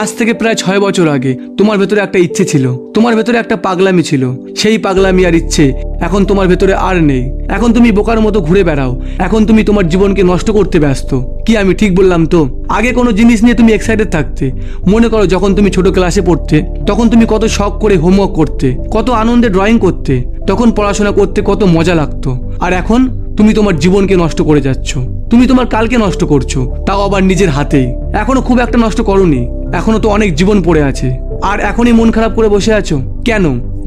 আজ থেকে প্রায় 6 বছর আগে তোমার ভেতরে একটা ইচ্ছে ছিল, তোমার ভেতরে একটা পাগলামি ছিল। সেই পাগলামি আর ইচ্ছে এখন তোমার ভেতরে আর নেই। এখন তুমি বোকার মতো ঘুরে বেড়াও। এখন তুমি তোমার জীবনকে নষ্ট করতে ব্যস্ত। কি আমি ঠিক বললাম তো? আগে কোনো জিনিস নিয়ে তুমি এক্সাইটেড থাকতে। মনে করো যখন তুমি ছোট ক্লাসে পড়তে, তখন তুমি কত শখ করে হোমওয়ার্ক করতে, কত আনন্দে ড্রয়িং করতে, তখন পড়াশোনা করতে কত মজা লাগতো। আর এখন তুমি তোমার জীবনকে নষ্ট করে যাচ্ছ। তুমি তোমার কালকে নষ্ট করছো, তাও আবার নিজের হাতেই। এখনো খুব একটা নষ্ট করোনি, এখনো তো অনেক জীবন পড়ে আছে। আর এখনই মন খারাপ করে বসে আছো কেন?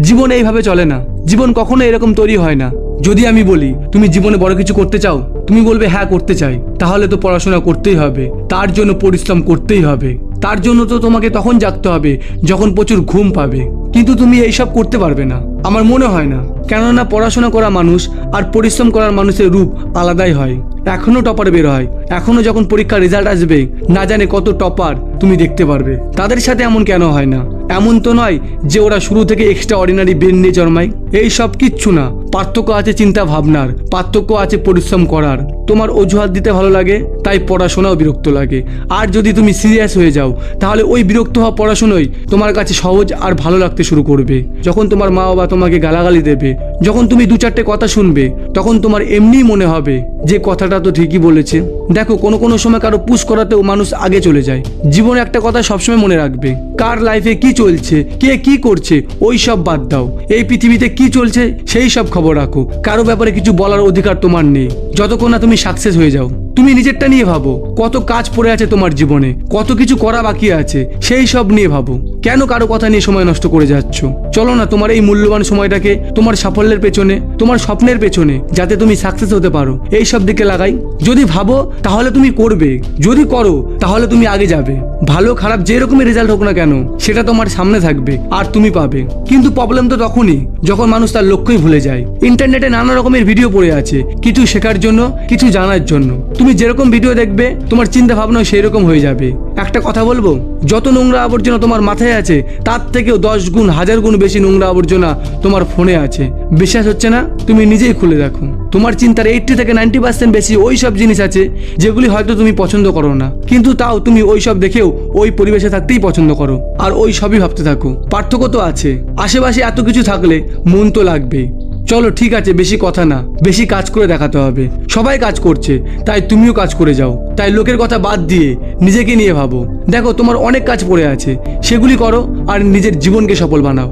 জীবন এইভাবে চলে না, জীবন কখনো এরকম তৈরি হয় না। যদি আমি বলি তুমি জীবনে বড় কিছু করতে চাও, তুমি বলবে হ্যাঁ করতে চাই। তাহলে তো পড়াশোনা করতেই হবে, তার জন্য পরিশ্রম করতেই হবে। তার জন্য তো তোমাকে তখন জাগতে হবে যখন প্রচুর ঘুম পাবে। কিন্তু তুমি এইসব করতে পারবে না, আমার মনে হয় না। কেননা পড়াশোনা করা মানুষ আর পরিশ্রম করার মানুষের রূপ আলাদাই হয়। এখনো টপার বের হয়, এখনো যখন পরীক্ষার রেজাল্ট আসবে, না জানে কত টপার তুমি দেখতে পারবে। তাদের সাথে এমন কেন হয় না? এমন তো নয় যে ওরা শুরু থেকে এক্সট্রা অর্ডিনারি ব্রেন নিয়ে জন্মায়। এই সব কিচ্ছু না। পার্থক্য আছে চিন্তা ভাবনার, পার্থক্য আছে পরিশ্রম করার। তোমার অজুহাত দিতে ভালো লাগে, তাই পড়াশোনাও বিরক্ত লাগে। আর যদি তুমি সিরিয়াস হয়ে যাও, তাহলে ওই বিরক্ত হওয়া পড়াশোনাই তোমার কাছে সহজ আর ভালো লাগতে শুরু করবে। যখন তোমার মা বাবা তোমাকে গালাগালি দেবে, যখন তুমি 2-4টে কথা শুনবে, তখন তোমার এমনিই মনে হবে যে কথাটা তো ঠিকই বলেছে। দেখো, কোনো সময় কারো পুশ করাতেও মানুষ আগে চলে যায়। জীবনে একটা কথা সবসময় মনে রাখবে, কার লাইফে কি চলছে, কে কি করছে, ওই সব বাদ দাও। এই পৃথিবীতে কি চলছে সেই সব খবর রাখো। কারো ব্যাপারে কিছু বলার অধিকার তোমার নেই যতক্ষণ না তুমি সাকসেস হয়ে যাও। তুমি নিজেরটা নিয়ে ভাবো, কত কাজ পড়ে আছে তোমার জীবনে, কত কিছু করা বাকি আছে, সেই সব নিয়ে ভাবো। কেন কারো কথা নিয়ে সময় নষ্ট করে যাচ্ছ? চলো না তোমার এই মূল্যবান সময়টাকে তোমার সাফল্যের পেছনে, তোমার স্বপ্নের পেছনে, যাতে তুমি সাকসেস হতে পারো, এই সব দিকে লাগাই। যদি ভাবো তাহলে তুমি করবে, যদি করো তাহলে তুমি আগে যাবে। ভালো খারাপ যে রকমের রেজাল্ট হোক না কেন, সেটা তোমার সামনে থাকবে আর তুমি পাবে। কিন্তু প্রবলেম তো তখনই যখন মানুষ তার লক্ষ্যই ভুলে যায়। ইন্টারনেটে নানা রকমের ভিডিও পড়ে আছে, কিছু শেখার জন্য, কিছু জানার জন্য। তুমি যেরকম ভিডিও দেখবে, তোমার চিন্তা ভাবনাও সেই রকম হয়ে যাবে। একটা কথা বলবো, যত নোংরা আবর্জনা তোমার মাথায় আছে, তার থেকেও 10 গুণ 1000 গুণ বেশি নোংরা আবর্জনা তোমার ফোনে আছে। বিশ্বাস হচ্ছে না? তুমি নিজেই খুলে দেখো। তোমার চিন্তার 80 থেকে 90% বেশি ওই সব জিনিস আছে যেগুলি হয়তো তুমি পছন্দ করো না, কিন্তু তাও তুমি ওই সব দেখেও ওই পরিবেশে থাকতেই পছন্দ করো, আর ওই সবই ভাবতে থাকো। পার্থক্য তো আছে। আশেপাশে এত কিছু থাকলে মন তো লাগবেই। চলো ঠিক আছে, বেশি কথা না, বেশি কাজ করে দেখাতে হবে। সবাই কাজ করছে, তাই তুমিও কাজ করে যাও। তাই লোকের কথা বাদ দিয়ে নিজেকে নিয়ে ভাবো। দেখো, তোমার অনেক কাজ পড়ে আছে, সেগুলি করো আর নিজের জীবনকে সফল বানাও।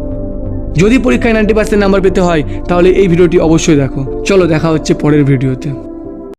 যদি পরীক্ষায় 90% নাম্বার পেতে হয়, তাহলে এই ভিডিওটি অবশ্যই দেখো। চলো দেখা হচ্ছে পরের ভিডিওতে।